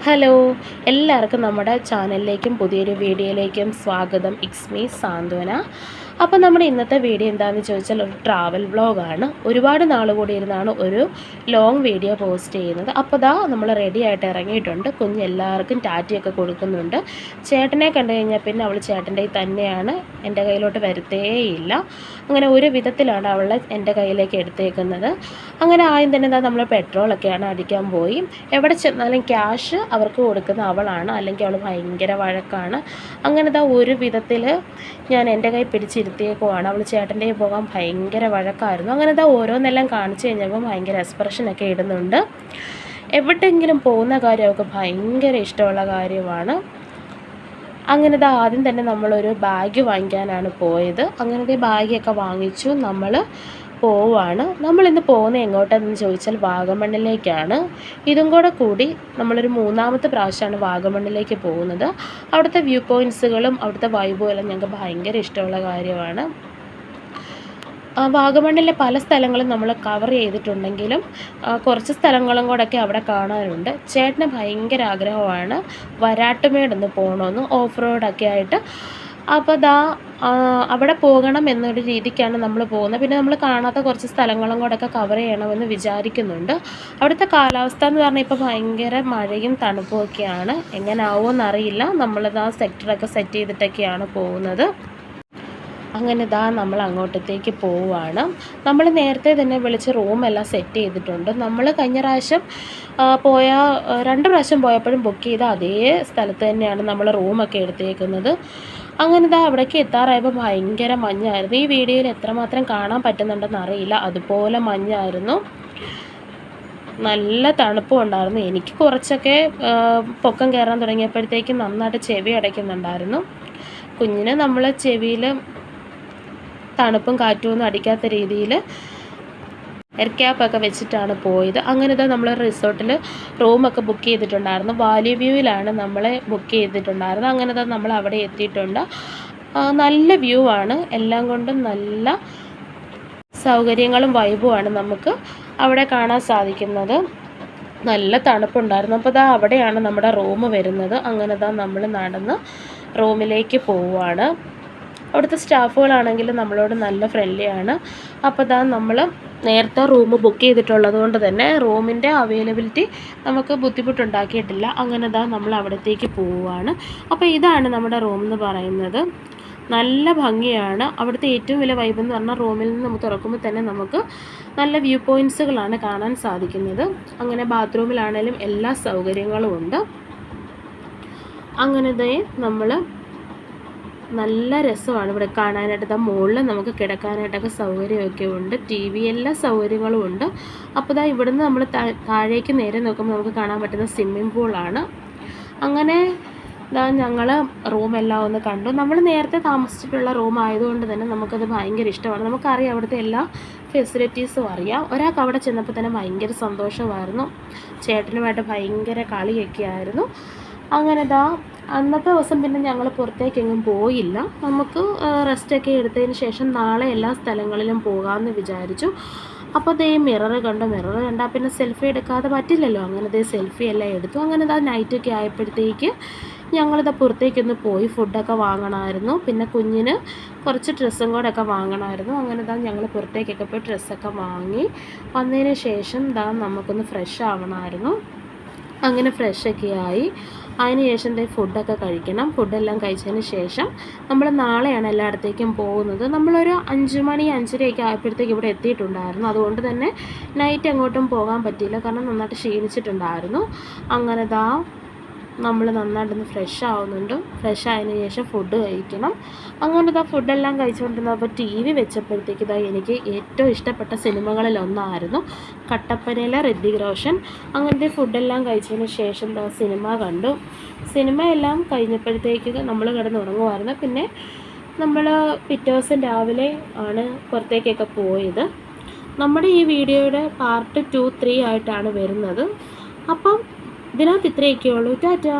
Hello, എല്ലാവർക്കും നമ്മുടെ ചാനലിലേക്കും പുതിയൊരു വീഡിയോയിലേക്കും സ്വാഗതം. ഇറ്റ്സ് മീ സാന്ത്വന. അപ്പോൾ നമ്മുടെ ഇന്നത്തെ വീഡിയോ എന്താണെന്ന് ചോദിച്ചാൽ ഒരു ട്രാവൽ വ്ളോഗാണ്. ഒരുപാട് നാൾ കൂടി ഇരുന്നാണ് ഒരു ലോങ് വീഡിയോ പോസ്റ്റ് ചെയ്യുന്നത്. അപ്പോൾ ദാ നമ്മൾ റെഡി ആയിട്ട് ഇറങ്ങിയിട്ടുണ്ട്. എല്ലാവർക്കും ടാറ്റയൊക്കെ കൊടുക്കുന്നുണ്ട്. ചേട്ടനെ കണ്ടു കഴിഞ്ഞാൽ പിന്നെ അവൾ ചേട്ടൻ്റെ തന്നെയാണ്, എൻ്റെ കയ്യിലോട്ട് വരുത്തേയില്ല. അങ്ങനെ ഒരു വിധത്തിലാണ് അവളെ എൻ്റെ കയ്യിലേക്ക് എടുത്തേക്കുന്നത്. അങ്ങനെ ആദ്യം തന്നെ നമ്മൾ പെട്രോളൊക്കെയാണ് അടിക്കാൻ പോയി. എവിടെ ചെന്നാലും ക്യാഷ് അവർക്ക് കൊടുക്കുന്ന അവളാണ്, അല്ലെങ്കിൽ അവൾ ഭയങ്കര വഴക്കാണ്. അങ്ങനെ ഒരു വിധത്തിൽ ഞാൻ എൻ്റെ കൈ പിടിച്ചിരുത്തിയേക്കുവാണ്. അവൾ ചേട്ടൻ്റെ പോകാൻ ഭയങ്കര വഴക്കായിരുന്നു. അങ്ങനെ ഓരോന്നെല്ലാം കാണിച്ചു കഴിഞ്ഞപ്പോൾ ഭയങ്കര എക്സ്പ്രഷനൊക്കെ ഇടുന്നുണ്ട്. എവിടെയെങ്കിലും പോകുന്ന കാര്യം അവൾക്ക് ഭയങ്കര ഇഷ്ടമുള്ള കാര്യമാണ്. അങ്ങനെ ആദ്യം തന്നെ നമ്മളൊരു ബാഗ് വാങ്ങിക്കാനാണ് പോയത്. അങ്ങനത്തെ ബാഗൊക്കെ വാങ്ങിച്ചു നമ്മൾ പോവാണ്. നമ്മളിന്ന് പോകുന്നത് എങ്ങോട്ടാണെന്ന് ചോദിച്ചാൽ വാഗമണ്ണിലേക്കാണ്. ഇതും കൂടി നമ്മളൊരു മൂന്നാമത്തെ പ്രാവശ്യമാണ് വാഗമണ്ണിലേക്ക് പോകുന്നത്. അവിടുത്തെ വ്യൂ പോയിൻറ്റ്സുകളും അവിടുത്തെ വൈബും എല്ലാം ഞങ്ങൾക്ക് ഭയങ്കര ഇഷ്ടമുള്ള കാര്യമാണ്. വാഗമണ്ണിലെ പല സ്ഥലങ്ങളും നമ്മൾ കവർ ചെയ്തിട്ടുണ്ടെങ്കിലും കുറച്ച് സ്ഥലങ്ങളും കൂടെയൊക്കെ അവിടെ കാണാനുണ്ട്. ചേട്ടന് ഭയങ്കര ആഗ്രഹമാണ് വരാട്ടുമേടൊന്ന് പോകണമെന്ന്, ഓഫ് റോഡൊക്കെ ആയിട്ട്. അപ്പോൾ അവിടെ പോകണം എന്നൊരു രീതിക്കാണ് നമ്മൾ പോകുന്നത്. പിന്നെ നമ്മൾ കാണാത്ത കുറച്ച് സ്ഥലങ്ങളും കൂടെയൊക്കെ കവർ ചെയ്യണമെന്ന് വിചാരിക്കുന്നുണ്ട്. അവിടുത്തെ കാലാവസ്ഥ എന്ന് പറഞ്ഞാൽ ഇപ്പോൾ ഭയങ്കര മഴയും തണുപ്പും ഒക്കെയാണ്. എങ്ങനെയാവുമെന്നറിയില്ല. നമ്മളിത് സെക്ടറൊക്കെ സെറ്റ് ചെയ്തിട്ടൊക്കെയാണ് പോകുന്നത്. അങ്ങനെ നമ്മൾ അങ്ങോട്ടത്തേക്ക് പോവുകയാണ്. നമ്മൾ നേരത്തെ തന്നെ വിളിച്ച് റൂമെല്ലാം സെറ്റ് ചെയ്തിട്ടുണ്ട്. നമ്മൾ കഴിഞ്ഞ പ്രാവശ്യം 2 പ്രാവശ്യം പോയപ്പോഴും ബുക്ക് ചെയ്ത അതേ സ്ഥലത്ത് തന്നെയാണ് നമ്മൾ റൂമൊക്കെ എടുത്തേക്കുന്നത്. അങ്ങനെ അവിടേക്ക് എത്താറായപ്പോൾ ഭയങ്കര മഞ്ഞായിരുന്നു. ഈ വീഡിയോയിൽ എത്രമാത്രം കാണാൻ പറ്റുന്നുണ്ടെന്ന് അറിയില്ല, അതുപോലെ മഞ്ഞായിരുന്നു. നല്ല തണുപ്പും ഉണ്ടായിരുന്നു. എനിക്ക് കുറച്ചൊക്കെ പൊക്കം കയറാൻ തുടങ്ങിയപ്പോഴത്തേക്കും നന്നായിട്ട് ചെവി അടയ്ക്കുന്നുണ്ടായിരുന്നു. കുഞ്ഞിന് നമ്മൾ ചെവിയിൽ തണുപ്പും കാറ്റുമൊന്നും അടിക്കാത്ത രീതിയിൽ എയർ ക്യാപ്പൊക്കെ വെച്ചിട്ടാണ് പോയത്. അങ്ങനെ നമ്മൾ റിസോർട്ടിൽ റൂമൊക്കെ ബുക്ക് ചെയ്തിട്ടുണ്ടായിരുന്നു. വാലി വ്യൂവിലാണ് നമ്മളെ ബുക്ക് ചെയ്തിട്ടുണ്ടായിരുന്നത്. അങ്ങനെ നമ്മൾ അവിടെ എത്തിയിട്ടുണ്ട്. നല്ല വ്യൂ ആണ്, എല്ലാം കൊണ്ടും നല്ല സൗകര്യങ്ങളും വൈബുമാണ് നമുക്ക് അവിടെ കാണാൻ സാധിക്കുന്നത്. നല്ല തണുപ്പുണ്ടായിരുന്നു. അപ്പോൾ അവിടെയാണ് നമ്മുടെ റൂം വരുന്നത്. അങ്ങനെ നമ്മൾ നടന്ന് റൂമിലേക്ക് പോവുകയാണ്. അവിടുത്തെ സ്റ്റാഫുകളാണെങ്കിലും നമ്മളോട് നല്ല ഫ്രണ്ട്ലിയാണ്. അപ്പോൾ നമ്മൾ നേരത്തെ റൂം ബുക്ക് ചെയ്തിട്ടുള്ളത് കൊണ്ട് തന്നെ റൂമിൻ്റെ അവൈലബിലിറ്റി നമുക്ക് ബുദ്ധിമുട്ടുണ്ടാക്കിയിട്ടില്ല. അങ്ങനെ നമ്മൾ അവിടത്തേക്ക് പോവുകയാണ്. അപ്പോൾ ഇതാണ് നമ്മുടെ റൂം എന്ന് പറയുന്നത്. നല്ല ഭംഗിയാണ്. അവിടുത്തെ ഏറ്റവും വലിയ വൈബ് എന്ന് പറഞ്ഞാൽ റൂമിൽ നിന്ന് നമുക്ക് തുറക്കുമ്പോൾ തന്നെ നമുക്ക് നല്ല വ്യൂ പോയിൻറ്റ്സുകളാണ് കാണാൻ സാധിക്കുന്നത്. അങ്ങനെ ബാത്റൂമിലാണേലും എല്ലാ സൗകര്യങ്ങളും ഉണ്ട്. അങ്ങനെ നമ്മൾ നല്ല രസമാണ് ഇവിടെ കാണാനായിട്ട്. മുകളിൽ നമുക്ക് കിടക്കാനായിട്ടൊക്കെ സൗകര്യമൊക്കെ ഉണ്ട്. TV എല്ലാ സൗകര്യങ്ങളും ഉണ്ട്. അപ്പോൾ ഇവിടുന്ന് നമ്മൾ താഴേക്ക് നേരെ നോക്കുമ്പോൾ നമുക്ക് കാണാൻ പറ്റുന്ന സ്വിമ്മിംഗ് പൂളാണ്. അങ്ങനെ ഞങ്ങൾ റൂമെല്ലാം ഒന്ന് കണ്ടു. നമ്മൾ നേരത്തെ താമസിച്ചിട്ടുള്ള റൂം ആയതുകൊണ്ട് തന്നെ നമുക്കത് ഭയങ്കര ഇഷ്ടമാണ്. നമുക്കറിയാം അവിടുത്തെ എല്ലാ ഫെസിലിറ്റീസും അറിയാം. ഒരാൾക്ക് അവിടെ ചെന്നപ്പോൾ തന്നെ ഭയങ്കര സന്തോഷമായിരുന്നു. ചേട്ടനുമായിട്ട് ഭയങ്കര കളിയൊക്കെ ആയിരുന്നു. അങ്ങനെ അന്നത്തെ ദിവസം പിന്നെ ഞങ്ങൾ പുറത്തേക്കെങ്ങും പോയില്ല. നമുക്ക് റെസ്റ്റൊക്കെ എടുത്തതിന് ശേഷം നാളെ എല്ലാ സ്ഥലങ്ങളിലും പോകാമെന്ന് വിചാരിച്ചു. അപ്പോൾ മിറർ കണ്ടാൽ പിന്നെ സെൽഫി എടുക്കാതെ പറ്റില്ലല്ലോ. അങ്ങനെ സെൽഫി എല്ലാം എടുത്തു. അങ്ങനെ നൈറ്റൊക്കെ ആയപ്പോഴത്തേക്ക് പുറത്തേക്കൊന്ന് പോയി ഫുഡൊക്കെ വാങ്ങണമായിരുന്നു. പിന്നെ കുഞ്ഞിന് കുറച്ച് ഡ്രസ്സും കൂടെയൊക്കെ വാങ്ങണമായിരുന്നു. അങ്ങനെ ഞങ്ങൾ പുറത്തേക്കൊക്കെ പോയി ഡ്രസ്സൊക്കെ വാങ്ങി വന്നതിന് ശേഷം നമുക്കൊന്ന് ഫ്രഷ് ആവണമായിരുന്നു. അങ്ങനെ ഫ്രഷൊക്കെ ആയി അതിന് ശേഷം ഫുഡൊക്കെ കഴിക്കണം. ഫുഡെല്ലാം കഴിച്ചതിന് ശേഷം നമ്മൾ നാളെയാണ് എല്ലായിടത്തേക്കും പോകുന്നത്. നമ്മളൊരു 5 മണി 5:30 ആയപ്പോഴത്തേക്ക് ഇവിടെ എത്തിയിട്ടുണ്ടായിരുന്നു. അതുകൊണ്ട് തന്നെ നൈറ്റ് എങ്ങോട്ടും പോകാൻ പറ്റിയില്ല, കാരണം നന്നായിട്ട് ക്ഷീണിച്ചിട്ടുണ്ടായിരുന്നു. അങ്ങനെ നമ്മൾ നന്നായിട്ടൊന്ന് ഫ്രഷ് ആവുന്നുണ്ട്. ഫ്രഷ് ആയതിനു ശേഷം ഫുഡ് കഴിക്കണം. അങ്ങനെ ഫുഡെല്ലാം കഴിച്ചുകൊണ്ടിരുന്നപ്പോൾ TV വെച്ചപ്പോഴത്തേക്ക് എനിക്ക് ഏറ്റവും ഇഷ്ടപ്പെട്ട സിനിമകളിലൊന്നായിരുന്നു കട്ടപ്പനയിലെ ഋതിക് റോഷൻ. അങ്ങനത്തെ ഫുഡെല്ലാം കഴിച്ചതിന് ശേഷം സിനിമ കണ്ടു. സിനിമയെല്ലാം കഴിഞ്ഞപ്പോഴത്തേക്ക് നമ്മൾ കിടന്നുറങ്ങുമായിരുന്നു. പിന്നെ നമ്മൾ പിറ്റേ ദിവസം രാവിലെ ആണ് പുറത്തേക്കൊക്കെ പോയത്. നമ്മുടെ ഈ വീഡിയോയുടെ പാർട്ട് 2, 3 ആയിട്ടാണ് വരുന്നത്. അപ്പം ഇതിനകത്ത് ഇത്രയൊക്കെ ഉള്ളൂ. ടാറ്റാ.